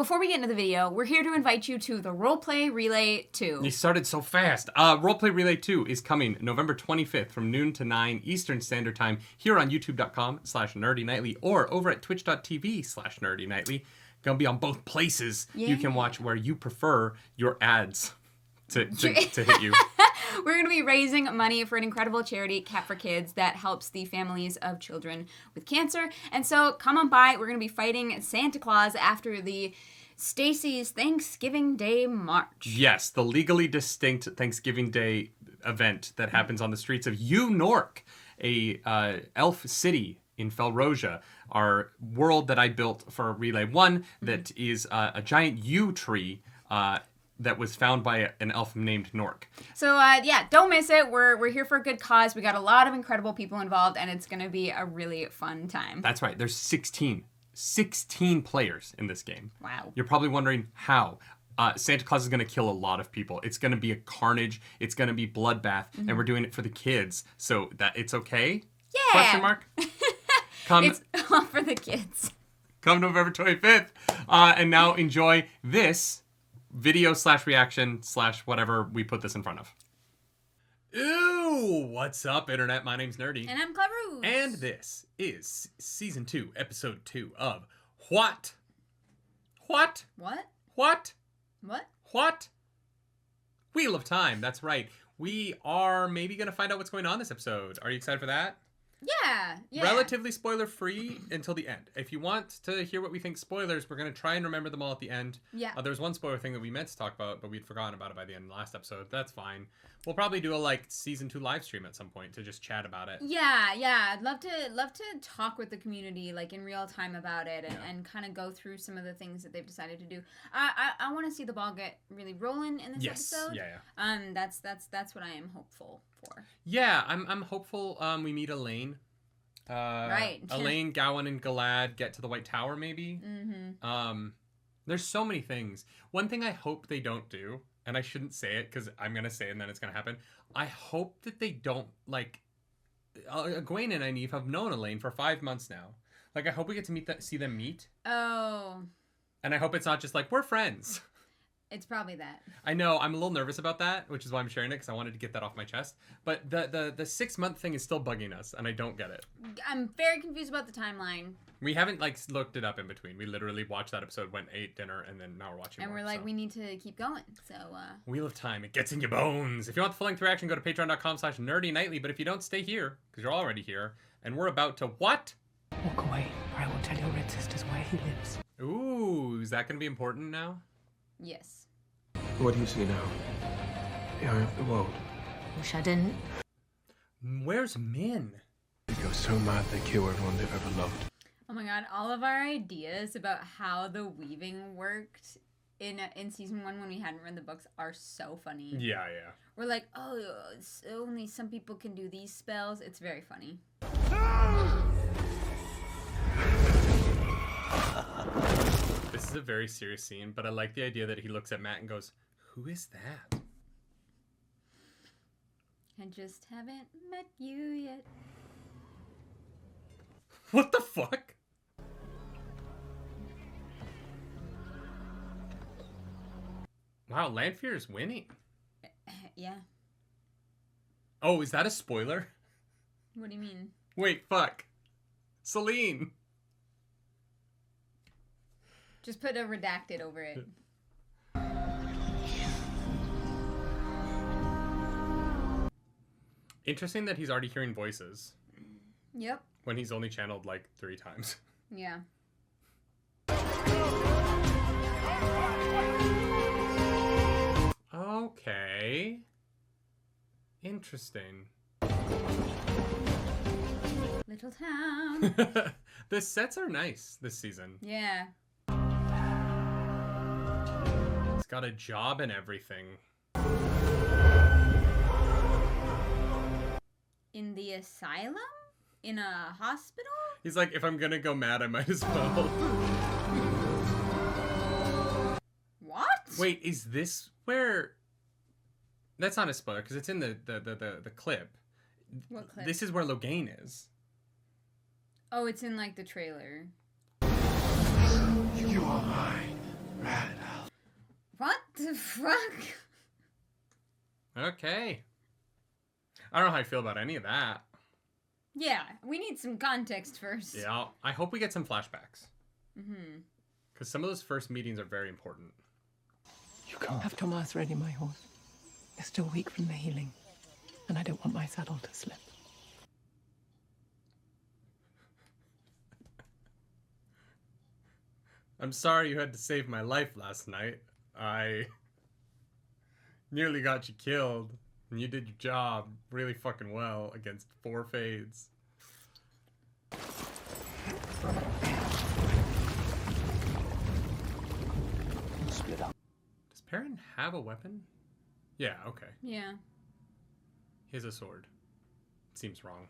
before we get into the video, we're here to invite you to the Roleplay Relay 2. You started so fast. Roleplay Relay 2 is coming November 25th from noon to 9 Eastern Standard Time here on youtube.com/nerdynightly or over at twitch.tv/nerdynightly. Gonna be on both places. Yeah. You can watch where you prefer your ads to hit you. We're going to be raising money for an incredible charity, Cat for Kids, that helps the families of children with cancer. And so come on by. We're going to be fighting Santa Claus after the Stacy's Thanksgiving Day March. Yes, the legally distinct Thanksgiving Day event that happens on the streets of Newark, a elf city in Felrosia, our world that I built for Relay 1 that is a giant yew tree that was found by an elf named Nork. So, don't miss it. We're here for a good cause. We got a lot of incredible people involved, and it's going to be a really fun time. That's right. There's 16 players in this game. Wow. You're probably wondering how. Santa Claus is going to kill a lot of people. It's going to be a carnage. It's going to be bloodbath, and we're doing it for the kids. So that it's okay? Yeah. Question mark? It's all for the kids. Come November 25th. And now enjoy this video /reaction/ whatever we put this in front of. Ooh, what's up, Internet? My name's Nerdy. And I'm Clever. And this is Season 2, Episode 2 of What? What? What? What? What? What? Wheel of Time, that's right. We are maybe going to find out what's going on this episode. Are you excited for that? Yeah. Relatively spoiler-free until the end. If you want to hear what we think spoilers, we're going to try and remember them all at the end. Yeah. There was one spoiler thing that we meant to talk about, but we'd forgotten about it by the end of the last episode. That's fine. We'll probably do a Season 2 live stream at some point to just chat about it. Yeah. I'd love to talk with the community in real time about it and kind of go through some of the things that they've decided to do. I want to see the ball get really rolling in this episode. Yeah. That's what I am hopeful for. Yeah, I'm hopeful we meet Elaine. Right. Elaine, Gowan, and Galad get to the White Tower, maybe. Mm-hmm. There's so many things. One thing I hope they don't do, and I shouldn't say it because I'm going to say it and then it's going to happen. I hope that they don't, Egwene and Nynaeve have known Elaine for 5 months now. I hope we get to see them meet. Oh. And I hope it's not just we're friends. It's probably that. I know. I'm a little nervous about that, which is why I'm sharing it, because I wanted to get that off my chest. But the 6-month thing is still bugging us, and I don't get it. I'm very confused about the timeline. We haven't, looked it up in between. We literally watched that episode, went, ate dinner, and then now we're watching more. And we're we need to keep going, so... Wheel of Time. It gets in your bones. If you want the full-length reaction, go to patreon.com/nerdynightly. But if you don't, stay here, because you're already here. And we're about to what? Walk away, or I will tell your red sisters where he lives. Ooh, is that going to be important now? Yes. What do you see now? The eye of the world. Wish I didn't. Where's Min? You're so mad they kill everyone they've ever loved. Oh my god, all of our ideas about how the weaving worked in Season 1 when we hadn't read the books are so funny. Yeah. We're only some people can do these spells. It's very funny. This is a very serious scene, but I like the idea that he looks at Matt and goes, "Who is that?" I just haven't met you yet. What the fuck? Wow, Lanfear is winning. Yeah. Oh, is that a spoiler? What do you mean? Wait, fuck. Celine. Just put a redacted over it. Interesting that he's already hearing voices. Yep. When he's only channeled 3 times. Yeah. Okay. Interesting. Little town. The sets are nice this season. Yeah. He's got a job and everything. In the asylum? In a hospital? He's like, if I'm gonna go mad, I might as well. What? Wait, is this where... That's not a spoiler, because it's in the clip. What clip? This is where Logain is. Oh, it's in the trailer. You are mine. the fuck? Okay. I don't know how I feel about any of that. Yeah, we need some context first. Yeah, I hope we get some flashbacks. Mm-hmm. Because some of those first meetings are very important. You can't have Tomas ready, my horse. You're still weak from the healing, and I don't want my saddle to slip. I'm sorry you had to save my life last night. I nearly got you killed, and you did your job really fucking well against 4 fades. Split up. Does Perrin have a weapon? Yeah, okay. Yeah. He has a sword. Seems wrong.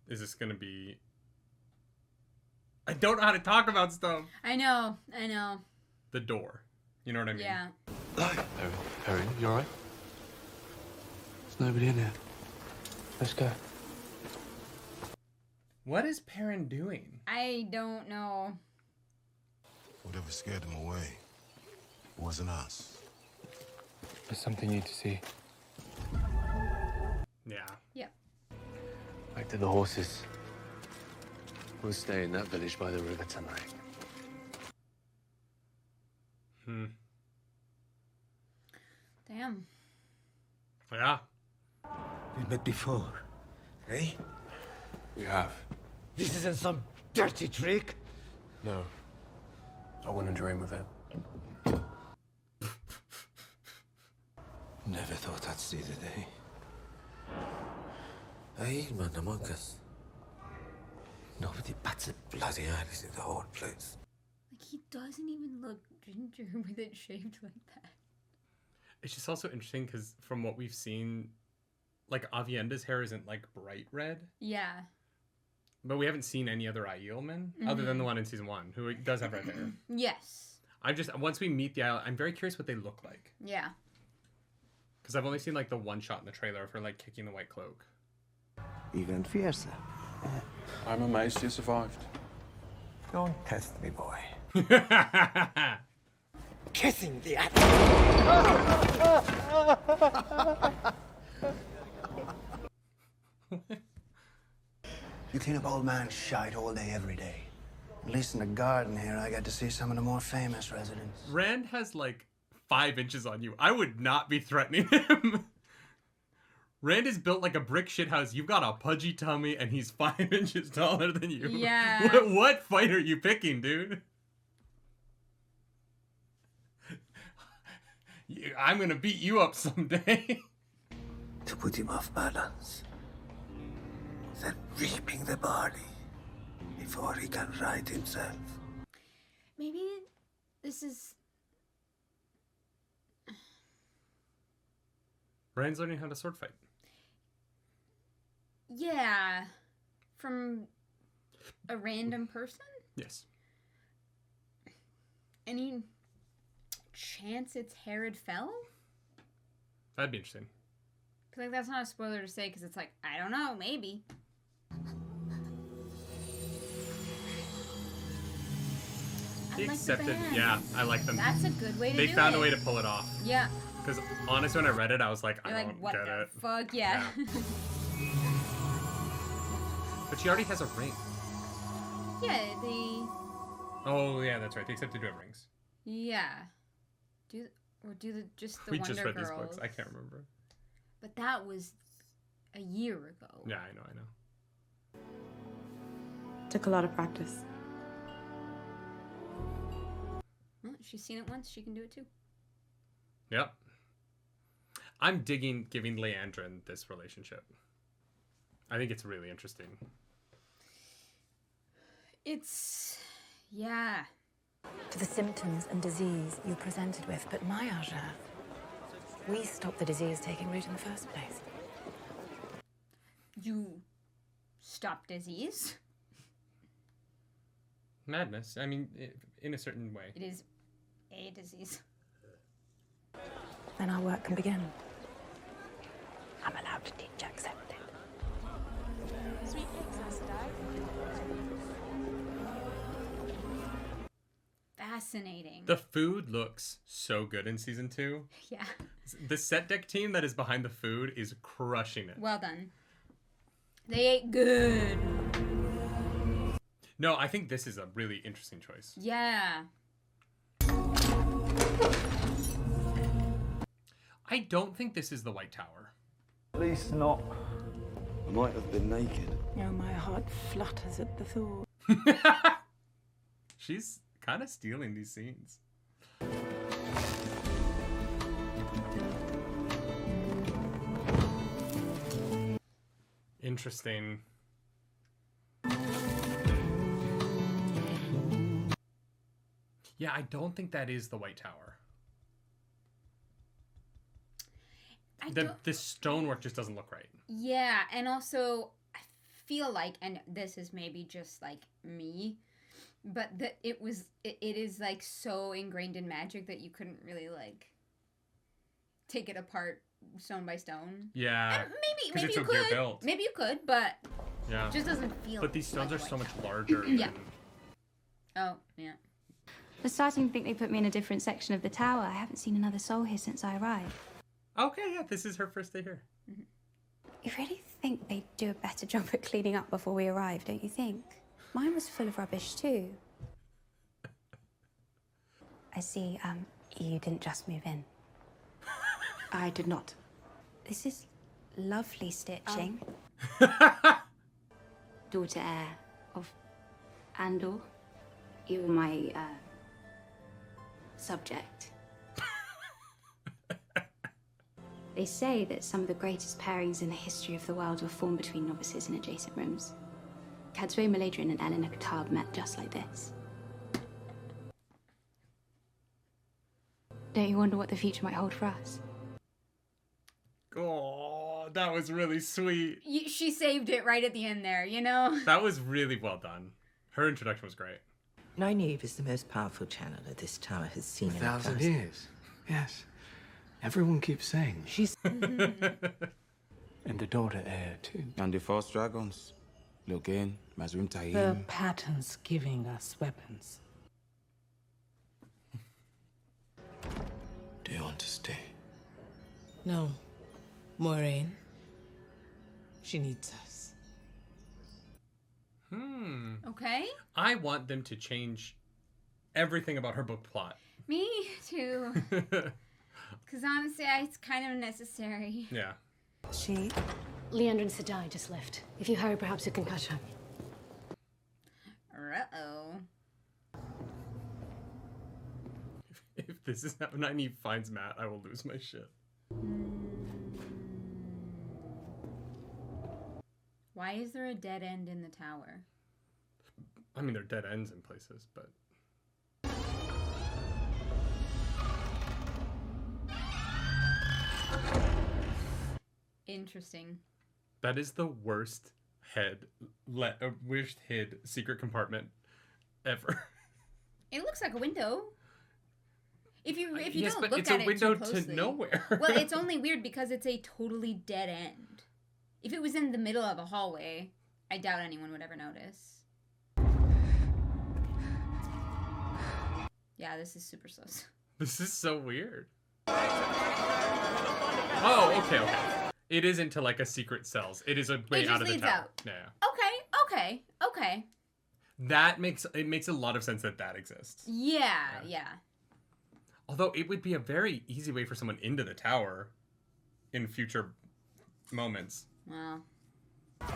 Is this gonna be... I don't know how to talk about stuff. I know. The door. You know what I mean? Yeah. Perry, you alright? There's nobody in here. Let's go. What is Perrin doing? I don't know. Whatever scared them away, it wasn't us. There's something you need to see. Yeah. Yep. Back to the horses. We'll stay in that village by the river tonight. Damn. Yeah. We met before, eh? We have. This isn't some dirty trick. No. I wouldn't dream of it. Never thought I'd see the day. Hey, man, among us. Nobody bats a bloody eyes in the whole place. Like, he doesn't even look ginger with it shaved like that. It's just also interesting because from what we've seen, like, Avienda's hair isn't, like, bright red. Yeah. But we haven't seen any other Aiel other than the one in season 1 who does have red hair. Yes. Once we meet the Aiel, I'm very curious what they look like. Yeah. Because I've only seen, like, the one shot in the trailer of her, like, kicking the white cloak. Even fiercer. I'm amazed you survived. Don't test me, boy. Kissing the You clean up old man's shite all day, every day. At least in the garden here, I got to see some of the more famous residents. Rand has, like, 5 inches on you. I would not be threatening him. Rand is built like a brick shithouse. You've got a pudgy tummy, and he's 5 inches taller than you. Yeah. What fight are you picking, dude? I'm gonna beat you up someday. To put him off balance. Then reaping the barley before he can right himself. Maybe this is... Rand's learning how to sword fight. Yeah. From a random person? Yes. Any chance it's Herod Fell? That'd be interesting. I feel like that's not a spoiler to say because it's like, I don't know, maybe. He like the accepted. band. Yeah, I like them. That's a good way to do it. They found a way to pull it off. Yeah. Because honestly, when I read it, I was like, You're I like, don't what get the it. fuck? Yeah. But she already has a ring. Yeah, they... Oh, yeah, that's right. They accepted to have rings. Yeah. Just the We Wonder just read Girls. these books. I can't remember. But that was a year ago. Yeah, I know. Took a lot of practice. Well, she's seen it once. She can do it too. Yep. I'm digging giving Leandrin this relationship. I think it's really interesting. It's... yeah. To the symptoms and disease you presented with, but my Arja, we stopped the disease taking root in the first place. You stop disease? Madness. I mean, in a certain way. It is a disease. Then our work can begin. I'm allowed to teach accepted. Sweet fascinating. The food looks so good in season 2. Yeah. The set deck team that is behind the food is crushing it. Well done. They ate good. No, I think this is a really interesting choice. Yeah. I don't think this is the White Tower. At least not. I might have been naked. Oh, my heart flutters at the thought. She's kind of stealing these scenes. Interesting. Yeah, I don't think that is the White Tower. The stonework just doesn't look right. Yeah, and also I feel like, and this is maybe just like me, but that it is like so ingrained in magic that you couldn't really like take it apart stone by stone. Yeah. And maybe it's you so could. built. Maybe you could, but Yeah. it just doesn't feel. But these stones like are so White much Tower. larger. Yeah. Oh, yeah. I'm starting to think they put me in a different section of the tower. I haven't seen another soul here since I arrived. Okay, yeah, this is her first day here. You really think they'd do a better job at cleaning up before we arrived, don't you think? Mine was full of rubbish too. I see, you didn't just move in. I did not. This is lovely stitching. Daughter heir of Andor. You were my, subject. They say that some of the greatest pairings in the history of the world were formed between novices in adjacent rooms. Cadsuane Maladrian and Eleanor Katab met just like this. Don't you wonder what the future might hold for us? Oh, that was really sweet. She saved it right at the end there, you know? That was really well done. Her introduction was great. Nynaeve is the most powerful channeler this tower has seen in a 1,000 years. Yes. Everyone keeps saying. She's... And the daughter heir, too. And the first dragons. Logain, Mazrim The Taim. pattern's giving us weapons. Do you want to stay? No. Moiraine. She needs us. Okay. I want them to change everything about her book plot. Me too. Because honestly, it's kind of necessary. Yeah. She? Leandra and Sedai just left. If you hurry, perhaps you can catch her. Uh-oh. If this is how Nynaeve finds Matt, I will lose my shit. Why is there a dead end in the tower? I mean, they're dead ends in places, but... Interesting. That is the worst wished hid secret compartment ever. It looks like a window. If you Yes, don't but look it's at a it window too closely. to nowhere. Well, it's only weird because it's a totally dead end. If it was in the middle of a hallway, I doubt anyone would ever notice. Yeah, this is super sus. This is so weird. Oh, okay. It is into like a secret cells. It is a way out of the leads tower. out. Yeah. Okay. That makes a lot of sense that exists. Yeah. Although it would be a very easy way for someone into the tower in future moments. Well.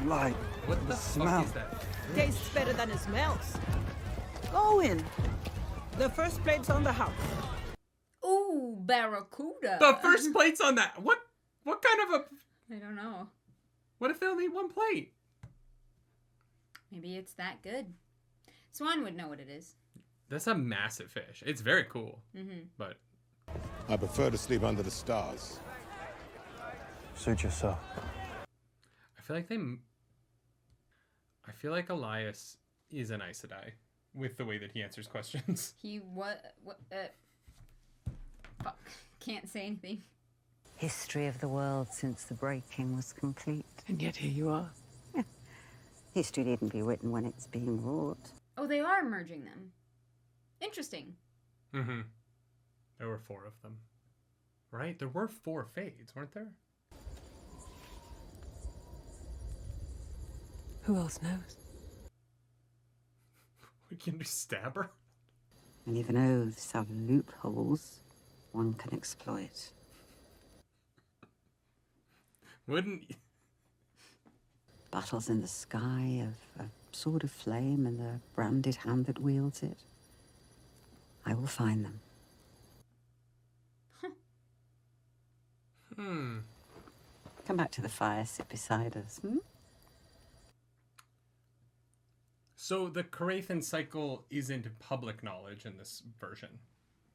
Like What the smell. fuck is that? Tastes better than it smells. Go in. The first plate's on the house. Ooh, barracuda. The first plate's on that. What kind of a... I don't know. What if they only eat one plate? Maybe it's that good. Swan would know what it is. That's a massive fish. It's very cool. But I prefer to sleep under the stars. Suit yourself. I feel like Elias is an Aes Sedai with the way that he answers questions. He fuck. Can't say anything. History of the world since the breaking was complete. And yet here you are. History needn't be written when it's being wrought. Oh, they are merging them. Interesting. Mm-hmm. There were 4 of them. Right? There were 4 Fades, weren't there? Who else knows? We can just stab her? And even oaths have loopholes one can exploit. Wouldn't... Battles in the sky of a sword of flame and the branded hand that wields it. I will find them. Come back to the fire, sit beside us, So the Carathan cycle isn't public knowledge in this version.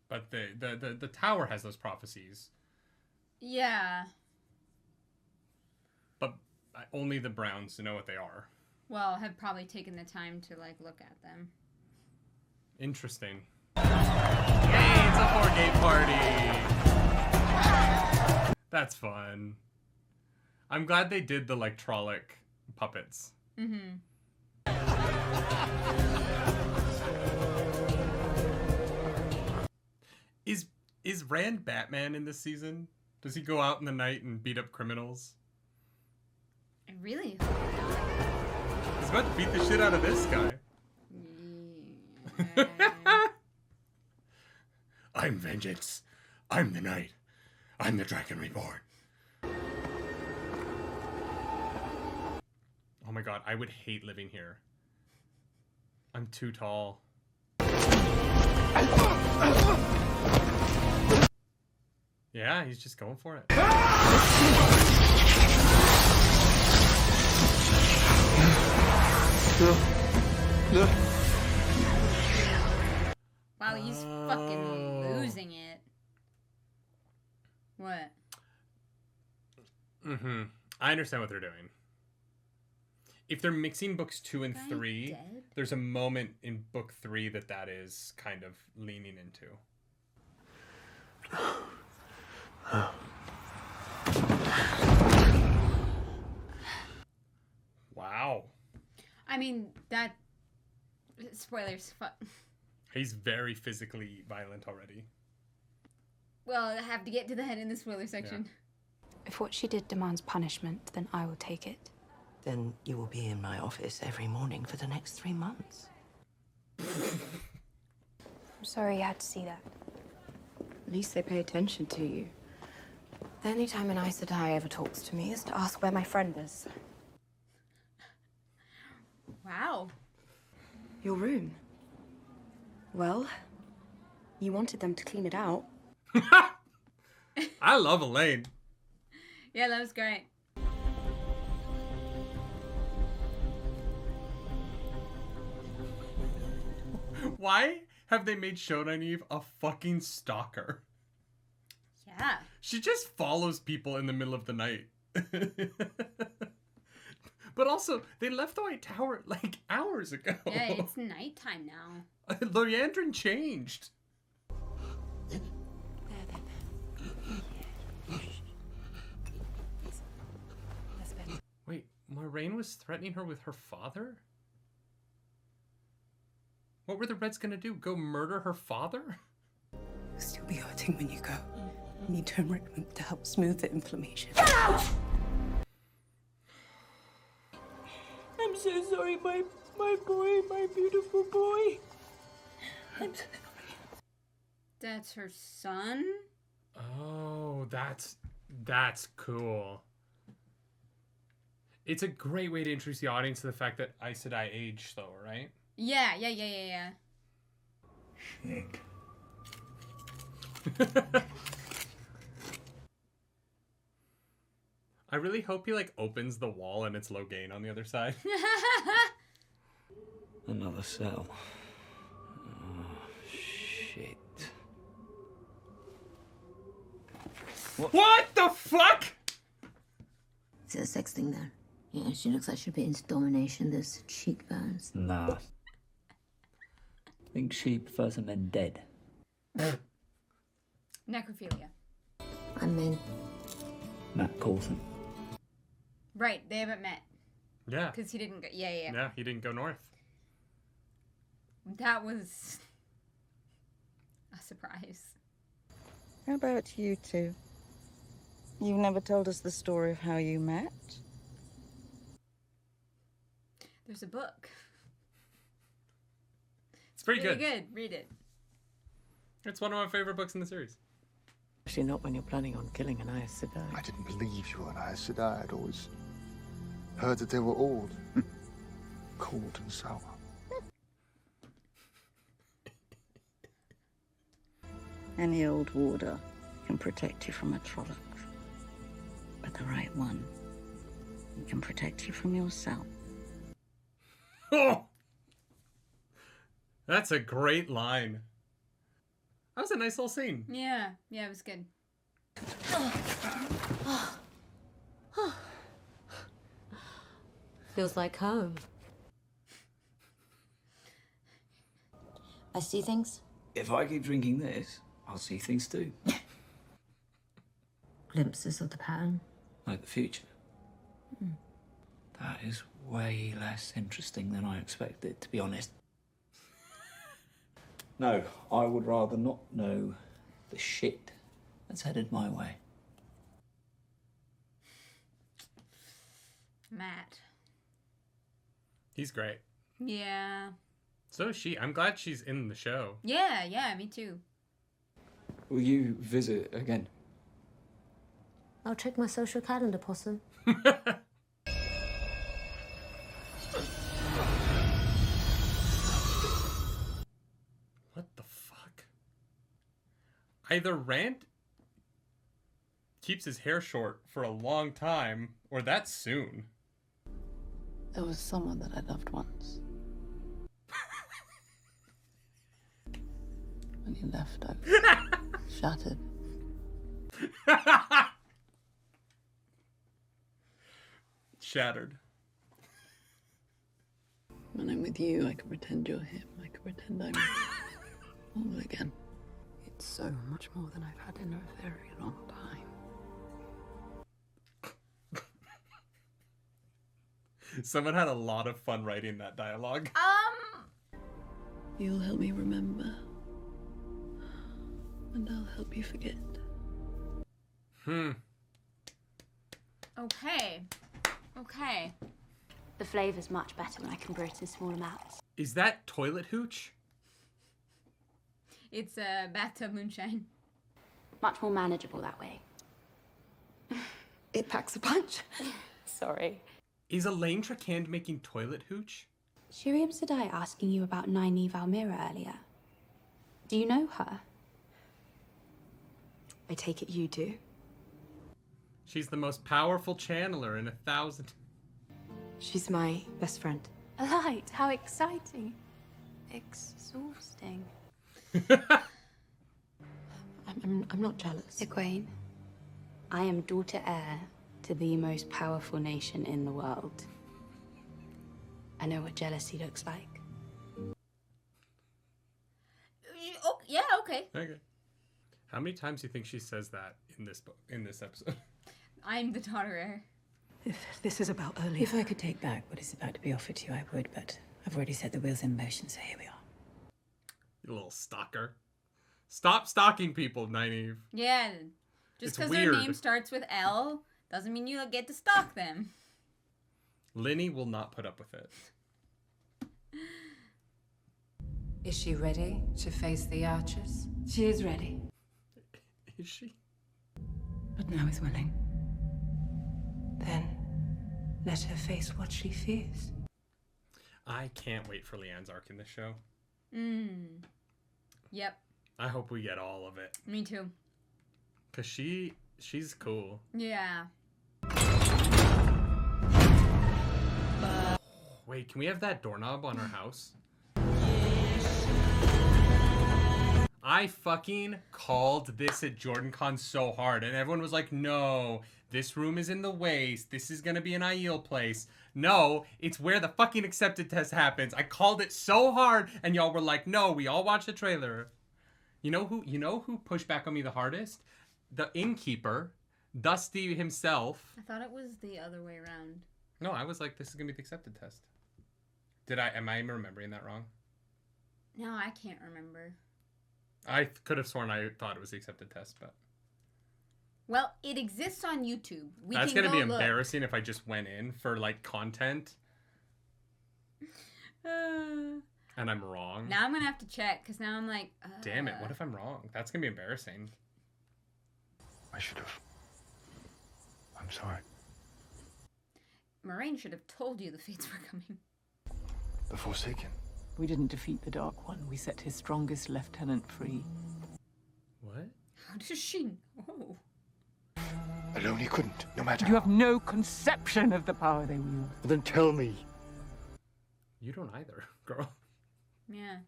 But the tower has those prophecies. Yeah. But only the Browns know what they are. Well, have probably taken the time to, like, look at them. Interesting. Hey, it's a 4-gate party! That's fun. I'm glad they did the, like, Trolloc puppets. Mm-hmm. Is Rand Batman in this season? Does he go out in the night and beat up criminals? I really He's about to beat the shit out of this guy. I'm vengeance. I'm the night. I'm the dragon reborn. Oh my god, I would hate living here. I'm too tall. Yeah, he's just going for it. Wow, he's fucking losing it. What? Mm-hmm. I understand what they're doing. If they're mixing books 2 and 3, there's a moment in book 3 that is kind of leaning into. Wow. I mean, that... Spoilers. He's very physically violent already. Well, I have to get to the head in the spoiler section. Yeah. If what she did demands punishment, then I will take it. Then you will be in my office every morning for the next 3 months. I'm sorry you had to see that. At least they pay attention to you. The only time an Aes Sedai ever talks to me is to ask where my friend is. Wow. Your room. Well, you wanted them to clean it out. I love Elaine. Yeah, that was great. Why have they made Shodaneve a fucking stalker? Yeah. She just follows people in the middle of the night. But also, they left the White Tower like hours ago. Yeah, it's nighttime now. Loriandrin changed. Wait, Moiraine was threatening her with her father? What were the Reds gonna do? Go murder her father? You'll still be hurting when you go. You need turmeric to help smooth the inflammation. Get out! I'm so sorry, my boy, my beautiful boy. I'm so sorry. That's her son? Oh, that's cool. It's a great way to introduce the audience to the fact that Aes Sedai age slow, right? Yeah. Shit. I really hope he like opens the wall and it's Logain on the other side. Another cell. Oh, shit. What the fuck? Is it a sex thing then? Yeah, she looks like she'd be into domination. Those cheekbones. Nah. I think she prefers her men dead. Necrophilia. I'm in. Matt Coulson. Right, they haven't met. Yeah. Because he didn't go... Yeah. Yeah, he didn't go north. That was... a surprise. How about you two? You never told us the story of how you met. There's a book. It's pretty really good. Read it. It's one of my favorite books in the series. Actually, not when you're planning on killing an Aes Sedai. I didn't believe you were an Aes Sedai. I'd always heard that they were old, cold and sour. Any old warder can protect you from a Trolloc. But the right one can protect you from yourself. Oh! That's a great line. That was a nice little scene. Yeah, it was good. Feels like home. I see things. If I keep drinking this, I'll see things too. Glimpses of the pattern. Like the future. That is way less interesting than I expected, to be honest. No, I would rather not know the shit that's headed my way. Matt. He's great. Yeah. So is she. I'm glad she's in the show. Yeah, me too. Will you visit again? I'll check my social calendar, Possum. What the fuck? Either Rand keeps his hair short for a long time, or that soon. There was someone that I loved once. When you left, I was shattered. Shattered. When I'm with you, I can pretend you're him. I can pretend I'm all again. It's so much more than I've had in a very long time. Someone had a lot of fun writing that dialogue. You'll help me remember. And I'll help you forget. Okay. The flavour's much better when I can brew it in small amounts. Is that toilet hooch? It's a bathtub moonshine. Much more manageable that way. It packs a punch. Sorry. Is Elaine Trakand making toilet hooch? Shiriam Sedai asking you about Nynaeve Almira earlier. Do you know her? I take it you do. She's the most powerful channeler in 1,000. She's my best friend. A light, how exciting. Exhausting. I'm not jealous. Egwene, I am daughter heir to the most powerful nation in the world. I know what jealousy looks like. Oh, yeah, okay. Okay. How many times do you think she says that in this book, in this episode? I'm the daughter heir. If this is about early. If I could take back what is about to be offered to you, I would, but I've already set the wheels in motion, so here we are. You little stalker. Stop stalking people, Nynaeve. Yeah. Just It's because their weird. name starts with L doesn't mean you get to stalk them. Linny will not put up with it. Is she ready to face the archers? She is ready. Is she? But now is willing. Then let her face what she fears. I can't wait for Leanne's arc in this show. Yep. I hope we get all of it. Me too. Cause she's cool. Yeah. Wait, can we have that doorknob on our house? I fucking called this at JordanCon so hard, and everyone was like, no, this room is in the way. This is gonna be an Aiel place. No, it's where the fucking accepted test happens. I called it so hard, and y'all were like, no, we all watched the trailer. You know who pushed back on me the hardest? The innkeeper, Dusty himself. I thought it was the other way around. No, I was like, this is gonna be the accepted test. Am I remembering that wrong? No, I can't remember. I could have sworn I thought it was the accepted test, but... Well, it exists on YouTube. That's going to be embarrassing if I just went in for, like, content. And I'm wrong. Now I'm going to have to check, because now I'm like... Damn it, what if I'm wrong? That's going to be embarrassing. I should have. I'm sorry. Moraine should have told you the fates were coming. The Forsaken. We didn't defeat the Dark One. We set his strongest lieutenant free. What? How does she know? Alone he couldn't, no matter. You have no conception of the power they wield. Well, then tell me. You don't either, girl. Yeah.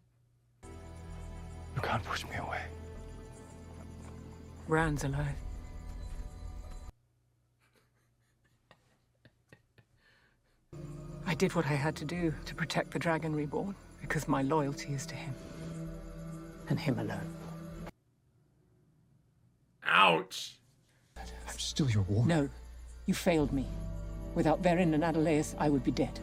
You can't push me away. Rand's alive. I did what I had to do to protect the Dragon Reborn, because my loyalty is to him. And him alone. Ouch! I'm still your warrior. No, you failed me. Without Verin and Adelaus, I would be dead.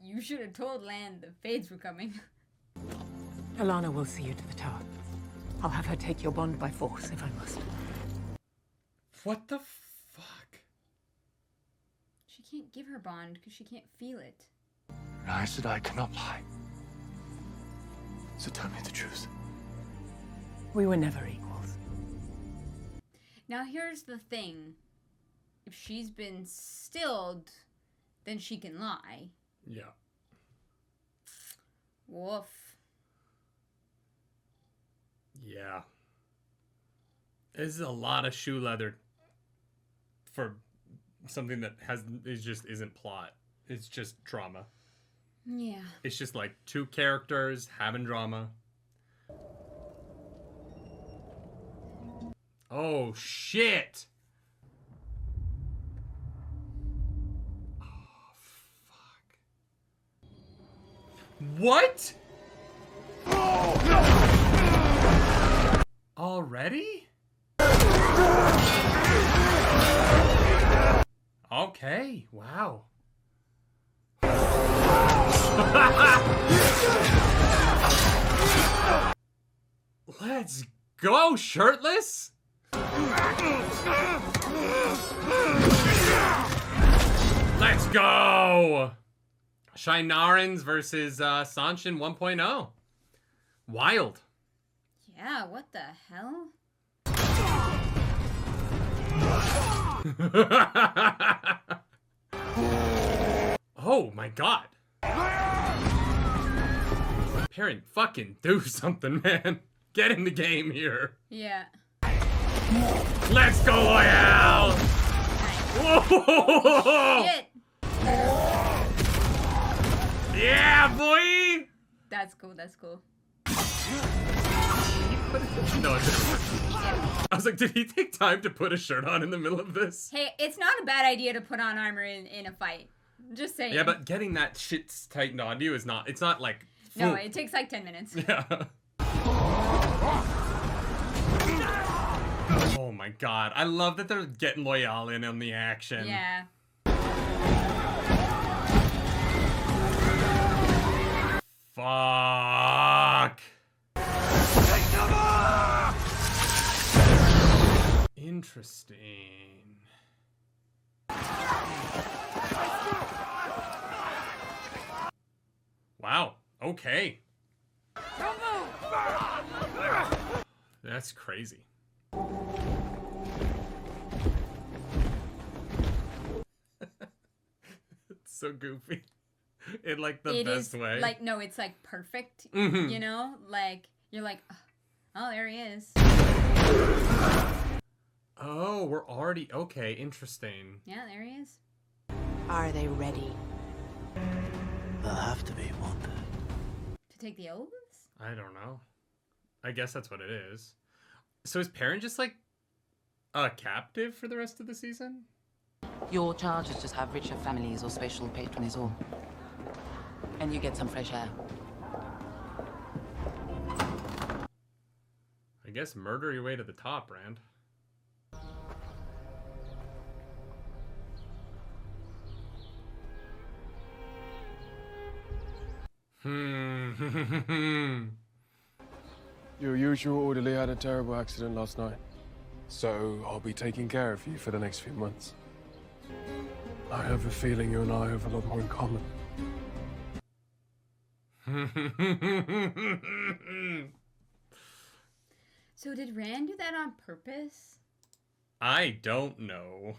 You should have told Lan the fates were coming. Alana will see you to the tower. I'll have her take your bond by force, if I must. What the fuck? She can't give her bond because she can't feel it. I said I cannot lie. So tell me the truth. We were never equals. Now here's the thing. If she's been stilled, then she can lie. Yeah. Woof. Yeah. This is a lot of shoe leather for something that isn't plot. It's just drama. Yeah. It's just like two characters having drama. Oh shit. Oh fuck. What? Already? Okay, wow. Let's go, shirtless. Let's go. Shinarans versus Sanshin 1.0. Wild. Yeah, what the hell? Oh my god. Parent, fucking do something, man. Get in the game here. Yeah. Let's go, Loyal! Whoa! Shit. Yeah, boy! That's cool, that's cool. No, it didn't. I was like, did he take time to put a shirt on in the middle of this? Hey, it's not a bad idea to put on armor in a fight. Just saying. Yeah, but getting that shit tightened on you is not, it's not like... No, it takes like 10 minutes. Yeah. Oh my god. I love that they're getting Loyal in on the action. Yeah. Fuck. Interesting. Wow. Okay. That's crazy. It's so goofy. In like the best way. Like, no, it's like perfect. Mm-hmm. You know? Like, you're like, oh, there he is. Oh, we're already... Okay, interesting. Yeah, there he is. Are they ready? They'll have to be, won't they? To take the oaths? I don't know. I guess that's what it is. So is Perrin just like a captive for the rest of the season? Your charge is just have richer families or special patrons all. And you get some fresh air. I guess murder your way to the top, Rand. Your usual orderly had a terrible accident last night, so I'll be taking care of you for the next few months. I have a feeling you and I have a lot more in common. So did Rand do that on purpose? I don't know.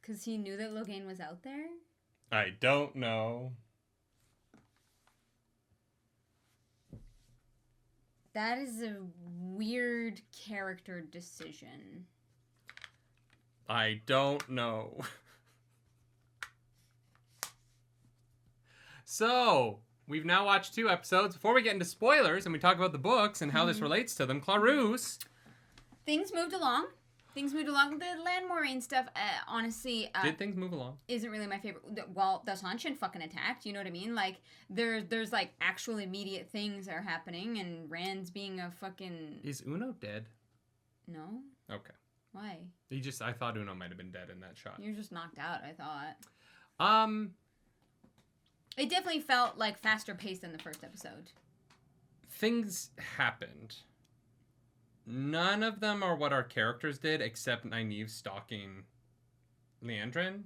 Because he knew that Logain was out there? I don't know. That is a weird character decision. I don't know. So, we've now watched 2 episodes. Before we get into spoilers and we talk about the books and how this relates to them, Clarus. Things moved along. Things moved along. The Land Moraine stuff, honestly... Did things move along? Isn't really my favorite. Well, the Sanshin fucking attacked, you know what I mean? Like, there's like, actual immediate things that are happening, and Rand's being a fucking... Is Uno dead? No. Okay. Why? I thought Uno might have been dead in that shot. You're just knocked out, I thought. It definitely felt, like, faster paced than the first episode. Things happened. None of them are what our characters did, except Nynaeve stalking Leandrin.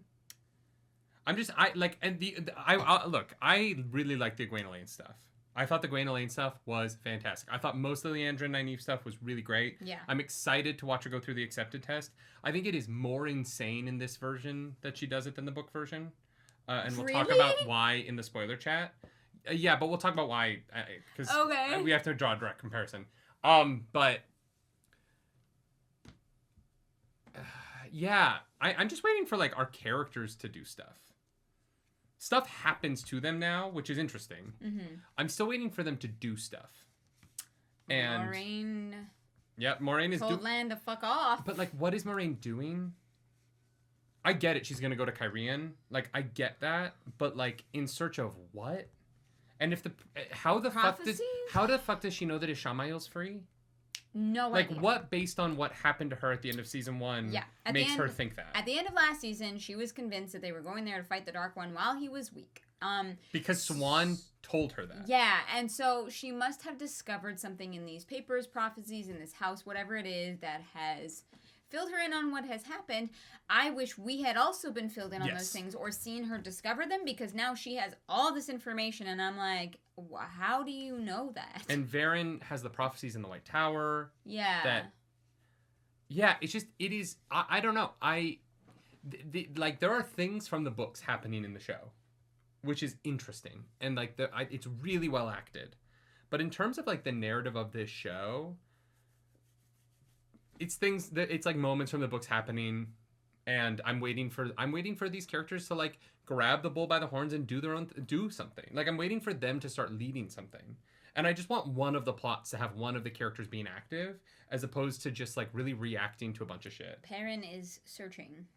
Look, I really like the Egwene Elaine stuff. I thought the Egwene Elaine stuff was fantastic. I thought most of the Leandrin Nynaeve stuff was really great. Yeah. I'm excited to watch her go through the accepted test. I think it is more insane in this version that she does it than the book version. And we'll talk about why in the spoiler chat. Yeah, but we'll talk about why, because we have to draw a direct comparison. Yeah, I'm just waiting for, like, our characters to do stuff. Stuff happens to them now, which is interesting. Mm-hmm. I'm still waiting for them to do stuff. And Moraine... Yeah, Moraine is... told Lan to fuck off. But, like, what is Moraine doing? I get it, she's gonna go to Kyrian. Like, I get that. But, like, in search of what? And if how the fuck does she know that Ishamael's free? No idea. Like, what, based on what happened to her at the end of season 1, makes her think that? At the end of last season, she was convinced that they were going there to fight the Dark One while he was weak. Because Swan told her that. Yeah, and so she must have discovered something in these papers, prophecies, in this house, whatever it is, that has filled her in on what has happened. I wish we had also been filled in on those things or seen her discover them, because now she has all this information, and I'm like, how do you know that? And Varen has the prophecies in the White Tower. Yeah. It's just, it is, I don't know. Like, there are things from the books happening in the show, which is interesting. And, like, it's really well acted. But in terms of, like, the narrative of this show, it's things that, it's like moments from the books happening, and I'm waiting for these characters to, like, grab the bull by the horns and do something. Like, I'm waiting for them to start leading something. And I just want one of the plots to have one of the characters being active, as opposed to just, like, really reacting to a bunch of shit. Perrin is searching.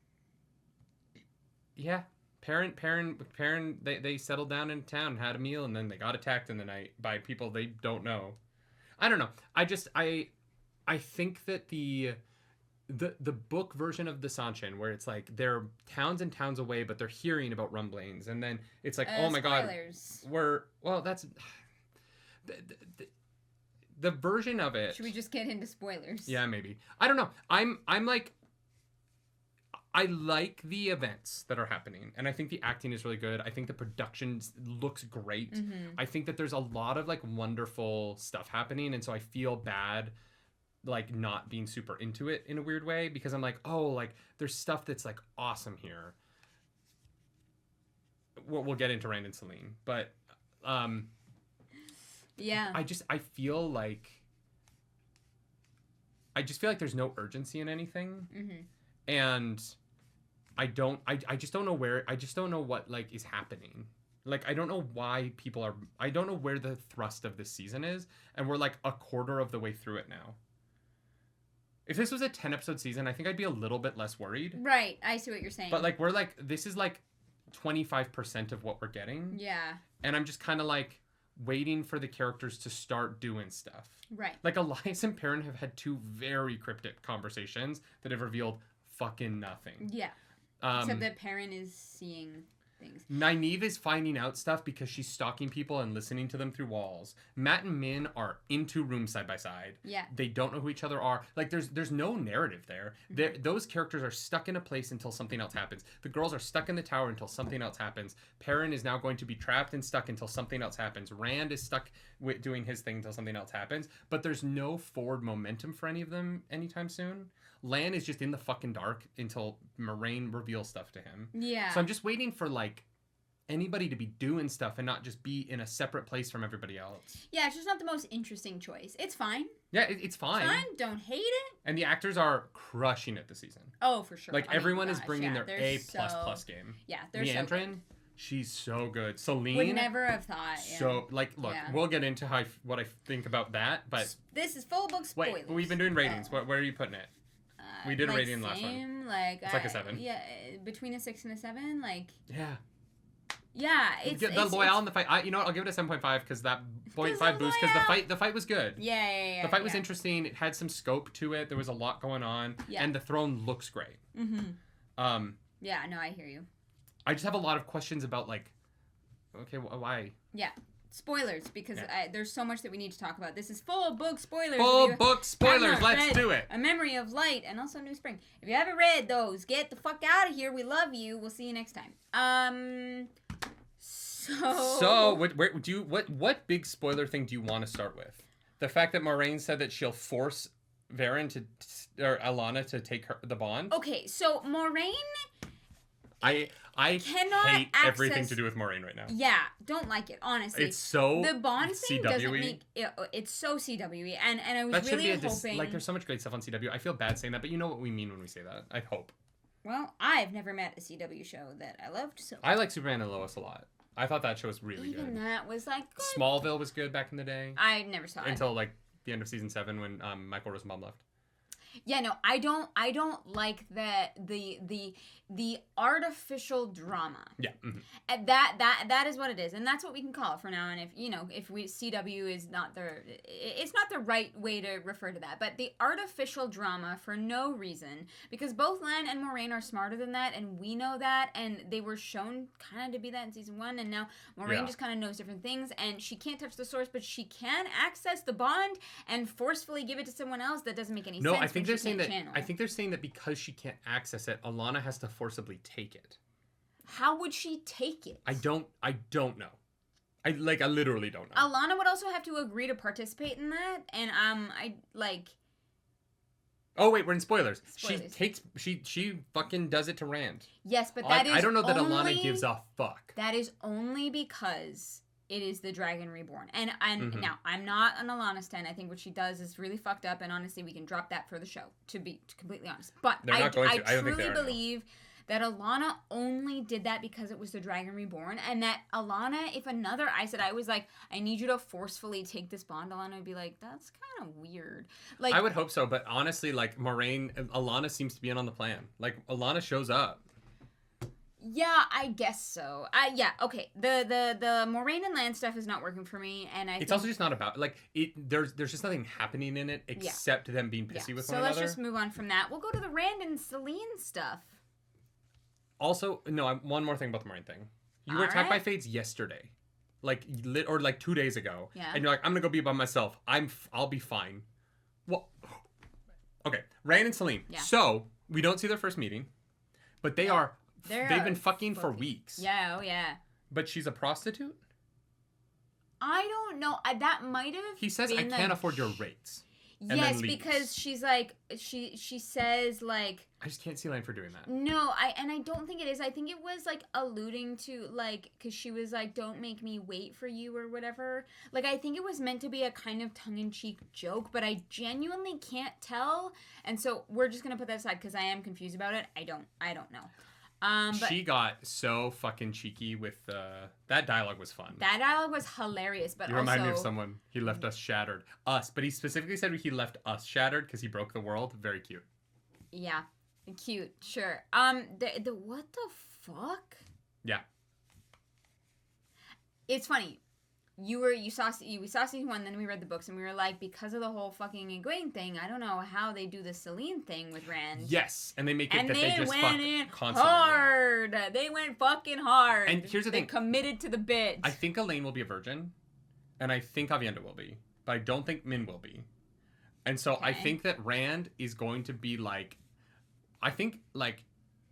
Yeah. Perrin, they settled down in town, had a meal, and then they got attacked in the night by people they don't know. I don't know. I think that the book version of the Sanshin, where it's like they're towns and towns away, but they're hearing about rumblings, and then it's like, oh my spoilers. God, that's the version of it. Should we just get into spoilers? Yeah, maybe. I don't know. I'm like, I like the events that are happening, and I think the acting is really good. I think the production looks great. Mm-hmm. I think that there's a lot of, like, wonderful stuff happening, and so I feel bad, like, not being super into it in a weird way, because I'm like, oh, like, there's stuff that's, like, awesome here. We'll get into Rand and Celine, but yeah, I feel like there's no urgency in anything. Mm-hmm. And I just don't know what, like, is happening. Like, I don't know why I don't know where the thrust of this season is, and we're, like, a quarter of the way through it now. If this was a 10-episode season, I think I'd be a little bit less worried. Right, I see what you're saying. But, like, this is, like, 25% of what we're getting. Yeah. And I'm just kind of, like, waiting for the characters to start doing stuff. Right. Like, Elias and Perrin have had 2 very cryptic conversations that have revealed fucking nothing. Yeah. Except that Perrin is seeing things. Nynaeve is finding out stuff because she's stalking people and listening to them through walls. Matt and Min are in 2 rooms side by side. Yeah. They don't know who each other are. Like, there's no narrative there. Those characters are stuck in a place until something else happens. The girls are stuck in the tower until something else happens. Perrin is now going to be trapped and stuck until something else happens. Rand is stuck with doing his thing until something else happens. But there's no forward momentum for any of them anytime soon. Lan is just in the fucking dark until Moraine reveals stuff to him. Yeah. So I'm just waiting for, like, anybody to be doing stuff and not just be in a separate place from everybody else. Yeah, it's just not the most interesting choice. It's fine. Yeah, it's fine. Fine. Don't hate it. And the actors are crushing it this season. Oh, for sure. Like, I mean, everyone is gosh, bringing yeah, their they're A++ game. Yeah, they're so Leandrin, good. she's so good. Celine. Would never have thought. Yeah. So, like, look, Yeah. we'll get into what I think about that, but... This is full book spoilers. Wait, we've been doing ratings. Where are you putting it? We did a like rating last one. Like, it's like a 7. Yeah, between a 6 and a 7, like... Yeah. Yeah, it's... The Loyal and the fight, you know what, I'll give it a 7.5 because that 0.5 boost, because the fight was good. Yeah. The fight was interesting. It had some scope to it. There was a lot going on. Yeah. And the throne looks great. Mm-hmm. Yeah, no, I hear you. I just have a lot of questions about, like, okay, why? Yeah. Spoilers, because there's so much that we need to talk about. This is full book spoilers. Full book spoilers. Let's do it. A Memory of Light and also New Spring. If you haven't read those, get the fuck out of here. We love you. We'll see you next time. So what big spoiler thing do you want to start with? The fact that Moraine said that she'll force Varen or Alana to take the bond? Okay, so Moraine... I cannot hate everything access- to do with Moraine right now. Yeah, don't like it, honestly. It's so the Bond thing doesn't CW-y. make it's so CW-y, and I was That should really be hoping like there's so much great stuff on CW. I feel bad saying that, but you know what we mean when we say that. I hope. Well, I've never met a CW show that I loved so. I like Superman and Lois a lot. I thought that show was really Even good. that was like good. Smallville was good back in the day. I never saw it until like the end of season 7 when Michael Rosenbaum left. Yeah, no, I don't like the artificial drama. Yeah. Mm-hmm. And that is what it is, and that's what we can call it for now. And if CW is not it's not the right way to refer to that, but the artificial drama for no reason, because both Lan and Moraine are smarter than that, and we know that, and they were shown kind of to be that in season 1, and now Moraine just kind of knows different things, and she can't touch the source, but she can access the bond and forcefully give it to someone else. That doesn't make any sense. No, I think they're saying that. Channel. I think they're saying that because she can't access it, Alana has to forcibly take it. How would she take it? I don't know. I literally don't know. Alana would also have to agree to participate in that, and I like. Oh wait, we're in spoilers. Spoilers. She fucking does it to Rand. Yes, but that is I don't know that only, Alana gives a fuck. That is only because it is the Dragon Reborn. And now, I'm not an Alana stan. I think what she does is really fucked up, and honestly, we can drop that for the show, to be completely honest. But I truly believe that Alana only did that because it was the Dragon Reborn, and that Alana, if another Aes Sedai was like, I need you to forcefully take this bond, Alana would be like, that's kind of weird. Like, I would hope so, but honestly, like, Alana seems to be in on the plan. Like, Alana shows up. Yeah, I guess so. Yeah, okay. The Moraine and Lan stuff is not working for me, and It's also just not about like it. There's just nothing happening in it except them being pissy with one another. So let's just move on from that. We'll go to the Rand and Celine stuff. Also, no, one more thing about the Moraine thing. You were attacked by Fades yesterday, like 2 days ago, and you're like, I'm gonna go be by myself. I'll be fine. Well, okay, Rand and Celine. Yeah. So we don't see their first meeting, but they've been fucking for weeks. Yeah, oh yeah. But she's a prostitute? I don't know. That might have. He says, I can't afford your rates. Yes, because she's like, she says like. I just can't see Lan for doing that. No, I don't think it is. I think it was like alluding to like, because she was like, don't make me wait for you or whatever. Like, I think it was meant to be a kind of tongue-in-cheek joke, but I genuinely can't tell. And so we're just going to put that aside because I am confused about it. I don't know. But she got so fucking cheeky with that dialogue was fun. That dialogue was hilarious, but you remind me of someone. He left us shattered. Us, but he specifically said he left us shattered because he broke the world. Very cute. Yeah, cute. Sure. The what the fuck? Yeah. It's funny. we saw season 1, then we read the books, and we were like, because of the whole fucking Egwene thing, I don't know how they do the Celine thing with Rand. Yes, and they make it and that they just went fuck in constantly. hard. They went fucking hard. And here's the thing. They committed to the bit. I think Elaine will be a virgin, and I think Aviendha will be, but I don't think Min will be. And so I think that Rand is going to be like, I think like,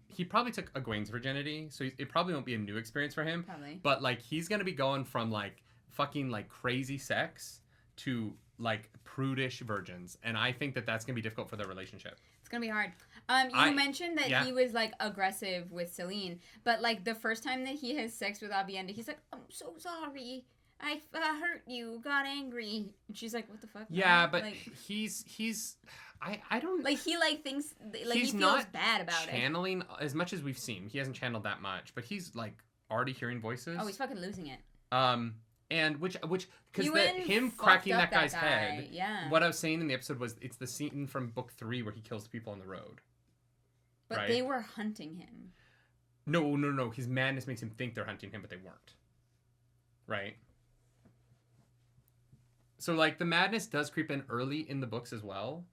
he probably took Egwene's virginity, so it probably won't be a new experience for him. Probably. But like, he's gonna be going from like fucking like crazy sex to like prudish virgins, and I think that that's gonna be difficult for their relationship. It's gonna be hard. You mentioned that he was like aggressive with Celine, but like the first time that he has sex with Aviendha, he's like, "I'm so sorry, I hurt you, got angry," and she's like, "What the fuck?" Yeah, man? but like, I don't like he like thinks like he's he feels not bad about channeling as much as we've seen. He hasn't channeled that much, but he's like already hearing voices. Oh, he's fucking losing it. And which because Ewan him fucked cracking up that guy's guy. head. Yeah. What I was saying in the episode was it's the scene from book 3 where he kills the people on the road. But right? they were hunting him. No. His madness makes him think they're hunting him, but they weren't. Right? So, like, the madness does creep in early in the books as well.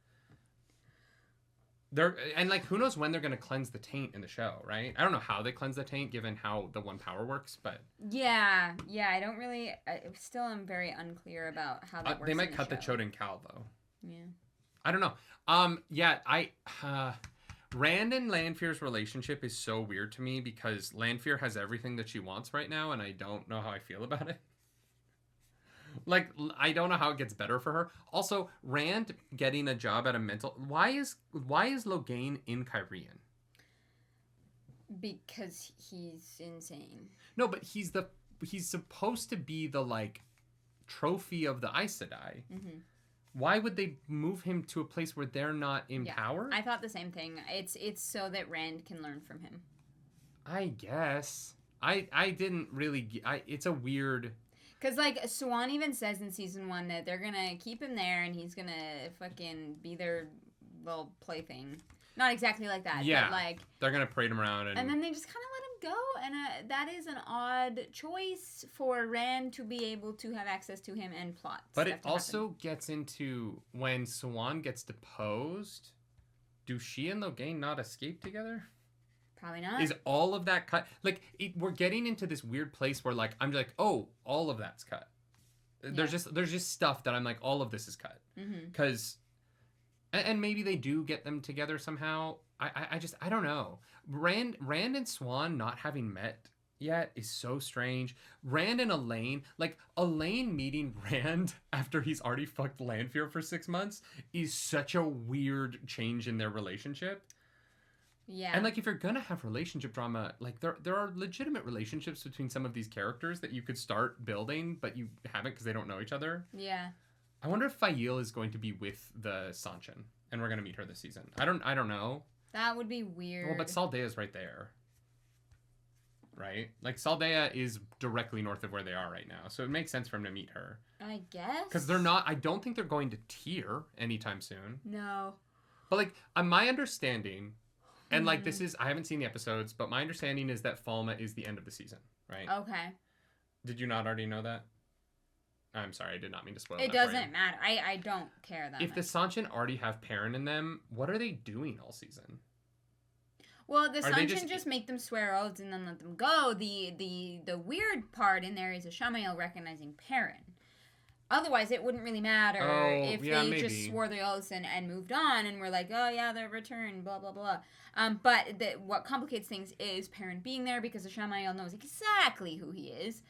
And, like, who knows when they're going to cleanse the taint in the show, right? I don't know how they cleanse the taint, given how the one power works, but... Yeah, I don't really... I still am very unclear about how that works. They might cut the Choden Cal, though. Yeah. I don't know. Rand and Lanfear's relationship is so weird to me because Lanfear has everything that she wants right now, and I don't know how I feel about it. Like, I don't know how it gets better for her. Also, Rand getting a job at a mental... Why is Logain in Kyrian? Because he's insane. No, but he's supposed to be the, like, trophy of the Aes Sedai. Mm-hmm. Why would they move him to a place where they're not in power? I thought the same thing. It's so that Rand can learn from him. I guess. I didn't really... it's a weird... Because, like, Swan even says in season 1 that they're going to keep him there and he's going to fucking be their little plaything. Not exactly like that, yeah, but, like... they're going to parade him around and then they just kind of let him go. And that is an odd choice for Rand to be able to have access to him and plot. But it also gets into when Swan gets deposed, do she and Logain not escape together? Probably not. Is all of that cut? Like, we're getting into this weird place where, like, I'm like, oh, all of that's cut. Yeah. There's just stuff that I'm like, all of this is cut. Because, and maybe they do get them together somehow. I don't know. Rand and Swan not having met yet is so strange. Rand and Elaine, like, Elaine meeting Rand after he's already fucked Lanfear for 6 months is such a weird change in their relationship. Yeah. And, like, if you're gonna have relationship drama, like, there are legitimate relationships between some of these characters that you could start building, but you haven't because they don't know each other. Yeah. I wonder if Fail is going to be with the Sanchin, and we're gonna meet her this season. I don't know. That would be weird. Well, but Saldea's right there. Right? Like, Saldea is directly north of where they are right now, so it makes sense for him to meet her. I guess. Because they're not... I don't think they're going to Tyr anytime soon. No. But, like, my understanding... And, like, this is... I haven't seen the episodes, but my understanding is that Falma is the end of the season, right? Okay. Did you not already know that? I'm sorry, I did not mean to spoil that. It doesn't matter. I don't care that much. If the Sanchin already have Perrin in them, what are they doing all season? Well, the Sanchin just make them swear oaths and then let them go. The weird part in there is Ishamael recognizing Perrin. Otherwise, it wouldn't really matter if they just swore the oaths and moved on and were like, oh, yeah, they're returned, blah, blah, blah. But what complicates things is Perrin being there because Ishamael knows exactly who he is.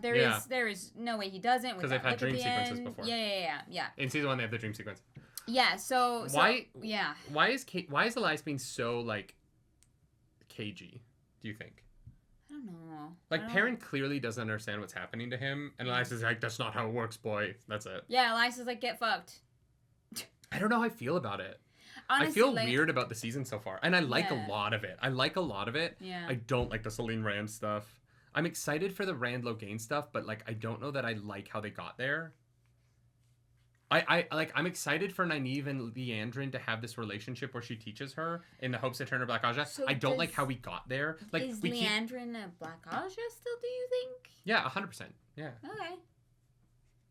There is no way he doesn't. Because they've had dream sequences before. Yeah. In season 1, they have the dream sequence. Yeah, why is Elias being so, like, cagey, do you think? I don't know. Like, Perrin clearly doesn't understand what's happening to him, and Elias is like, that's not how it works, boy. That's it. Yeah, Elias is like, get fucked. I don't know how I feel about it. Honestly, I feel weird about the season so far, and I like a lot of it. Yeah. I don't like the Celine Rand stuff. I'm excited for the Rand Logain stuff, but, like, I don't know that I like how they got there. I'm excited for Nynaeve and Leandrin to have this relationship where she teaches her in the hopes to turn her Black Aja. So I don't like how we got there. Like, is Leandrin a Black Aja still, do you think? Yeah, 100%. Yeah. Okay.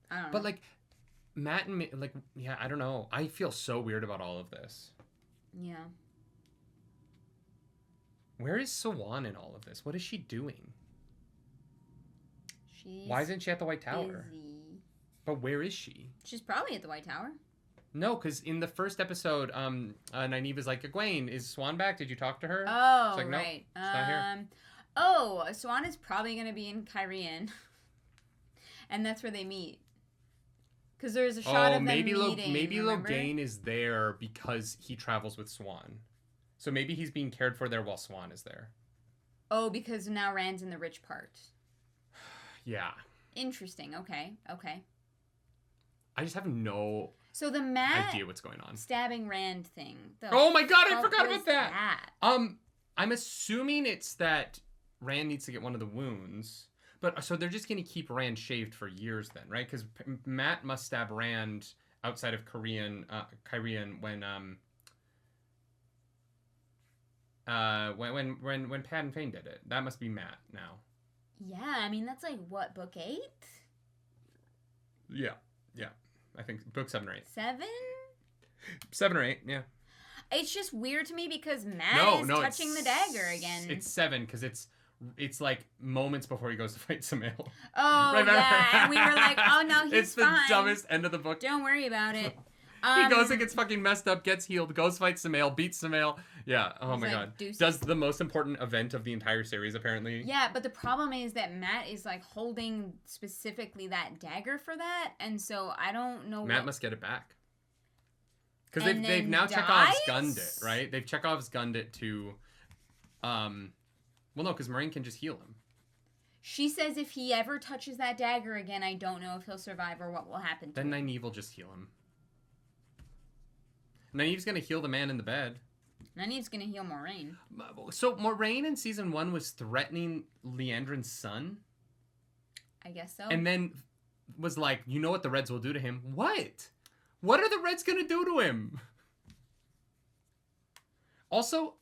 I don't know. But like Matt and like, yeah, I don't know. I feel so weird about all of this. Yeah. Where is Swan in all of this? What is she doing? She's Why isn't she at the White Tower? busy. But where is she? She's probably at the White Tower. No, because in the first episode, Nynaeve is like, Egwene, is Swan back? Did you talk to her? Oh, She's like, nope, right. she's not here. Oh, Swan is probably going to be in Kyrian. And that's where they meet. Because there's a shot of them meeting. Maybe remember? Logain is there because he travels with Swan. So maybe he's being cared for there while Swan is there. Oh, because now Rand's in the rich part. Yeah. Interesting. Okay. I just have no So the Matt idea what's going on. stabbing Rand thing. Oh my god, I fuck forgot was about that. I'm assuming it's that Rand needs to get one of the wounds. But so they're just going to keep Rand shaved for years then, right? Because Matt must stab Rand outside of Kyrian when Pat and Fane did it. That must be Matt now. Yeah, I mean, that's like, what, book 8? Yeah. I think book 7 or 8. 7? 7 or 8, yeah. It's just weird to me because Matt is touching the dagger again. It's 7 because it's like moments before he goes to fight Samael. Oh, right, yeah, and we were like, oh no, he's it's fine. It's the dumbest end of the book. Don't worry about it. He goes and gets fucking messed up, gets healed, goes fight Samael, beats Samael. Yeah, oh my god. Deuces. Does the most important event of the entire series, apparently. Yeah, but the problem is that Matt is like holding specifically that dagger for that, and so I don't know Matt must get it back. Because And they've then now dies? Chekhov's gunned it, right? They've Chekhov's gunned it to, well no, because Moiraine can just heal him. She says if he ever touches that dagger again, I don't know if he'll survive or what will happen to him. Then Nynaeve will just heal him. Nynaeve's gonna heal the man in the bed. Nynaeve's gonna heal Moiraine. So Moiraine in season 1 was threatening Liandrin's son? I guess so. And then was like, you know what the Reds will do to him? What? What are the Reds gonna do to him? Also,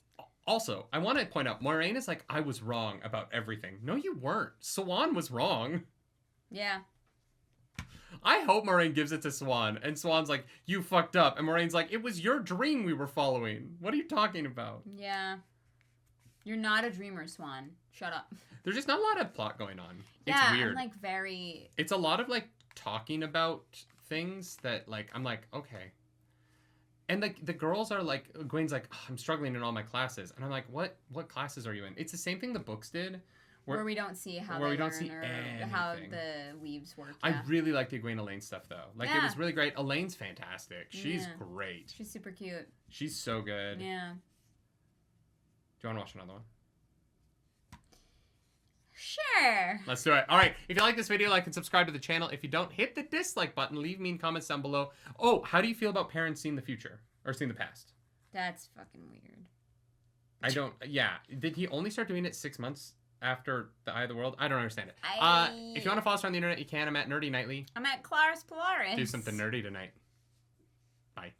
I want to point out, Moiraine is like, I was wrong about everything. No, you weren't. Swan was wrong. Yeah. I hope Moiraine gives it to Swan, and Swan's like, you fucked up. And Moraine's like, it was your dream we were following. What are you talking about? Yeah. You're not a dreamer, Swan. Shut up. There's just not a lot of plot going on. Yeah, it's weird. I'm like very... It's a lot of like talking about things that like, I'm like, okay. And like the girls are like, Gwen's like, oh, I'm struggling in all my classes. And I'm like, what classes are you in? It's the same thing the books did. Where we don't see how where they we don't learn see or anything. how the weaves work. I Yeah. really like the Egwene Elaine stuff though. Like it was really great. Elaine's fantastic. She's great. She's super cute. She's so good. Yeah. Do you want to watch another one? Sure. Let's do it. All right. If you like this video, like and subscribe to the channel. If you don't, hit the dislike button. Leave me in comments down below. Oh, how do you feel about parents seeing the future or seeing the past? That's fucking weird. I don't. Yeah. Did he only start doing it 6 months after the Eye of the World? I don't understand it. If you want to follow us on the internet, you can. I'm at nerdynightly. I'm at Claris Polaris. Do something nerdy tonight. Bye.